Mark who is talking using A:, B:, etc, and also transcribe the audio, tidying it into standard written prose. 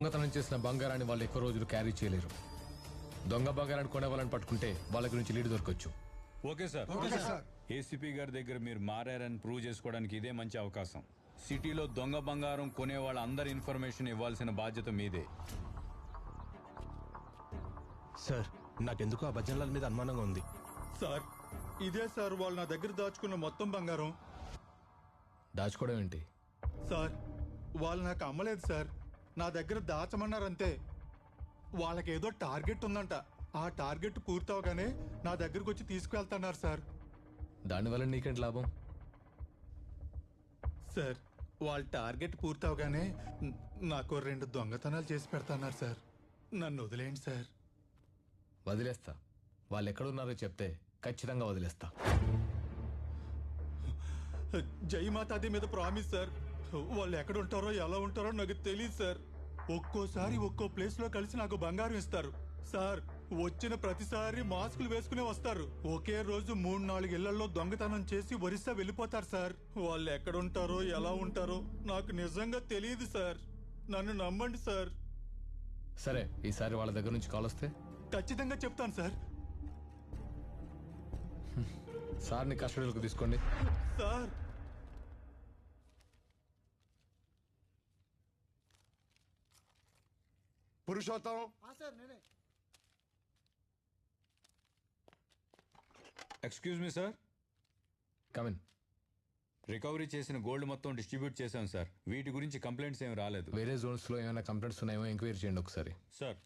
A: దొంగతనం చేసిన బంగారాన్ని వాళ్ళు ఎక్కువ రోజులు క్యారీ చేయలేరు. దొంగ బంగారాన్ని కొనే వాళ్ళని పట్టుకుంటే వాళ్ళ గురించి లీడ్ దొరకచ్చు.
B: Okay sir. ఏసీపీ గారి దగ్గర మీరు మారారని ప్రూవ్ చేసుకోవడానికి ఇదే మంచి అవకాశం. సిటీలో దొంగ బంగారం కొనే వాళ్ళ అందరి ఇన్ఫర్మేషన్ ఇవ్వాల్సిన బాధ్యత మీదే.
C: సార్, నాకెందుకు ఆ భజనల మీద అనుమానంగా ఉంది.
D: సార్, ఇదే సార్ వాళ్ళు నా దగ్గర దాచుకున్న మొత్తం బంగారం.
A: దాచుకోవడం ఏంటి?
D: సార్, వాళ్ళు నాకు అమ్మలేదు సార్, నా దగ్గర దాచమన్నారంతే. వాళ్ళకేదో టార్గెట్ ఉందంట, ఆ టార్గెట్ పూర్తవగానే నా దగ్గరకు వచ్చి తీసుకువెళ్తున్నారు సార్.
A: దానివల్ల నీకేంటి లాభం?
D: సార్, వాళ్ళ టార్గెట్ పూర్తవగానే నాకు 2 దొంగతనాలు చేసి పెడతాన్నారు సార్. నన్ను వదిలేయండి సార్.
A: వదిలేస్తా. వాళ్ళు ఎక్కడున్నారో చెప్తే ఖచ్చితంగా వదిలేస్తా.
D: జయమాతాది మీద ప్రామిస్ సార్. వాళ్ళు ఎక్కడ ఉంటారో ఎలా ఉంటారో నాకు తెలియదు సార్. ఒక్కోసారి ఒక్కో ప్లేస్ లో కలిసి నాకు బంగారం ఇస్తారు సార్. వచ్చిన ప్రతిసారి మాస్కులు వేసుకునే వస్తారు. ఒకే రోజు 3-4 ఇళ్లలో దొంగతనం చేసి ఒరిస్సా వెళ్ళిపోతారు సార్. వాళ్ళు ఎక్కడ ఉంటారో ఎలా ఉంటారో నాకు నిజంగా తెలియదు సార్. నన్ను నమ్మండి సార్.
A: సరే, ఈసారి వాళ్ళ దగ్గర నుంచి కాల్ వస్తే
D: ఖచ్చితంగా చెప్తాను సార్.
A: సార్ని కస్టడీలోకి తీసుకోండి.
D: Sir,
E: Purushottam,
B: excuse me sir.
A: Come in.
B: Recovery చేసిన గోల్డ్ మొత్తం డిస్ట్రిబ్యూట్ చేశాం సార్. వీటి గురించి కంప్లైంట్స్ ఏమి రాలేదు.
A: వేరే జోన్స్ లో ఏమైనా కంప్లైంట్స్ ఉన్నాయేమో ఎంక్వైరీ చేయండి ఒకసారి.
B: సార్,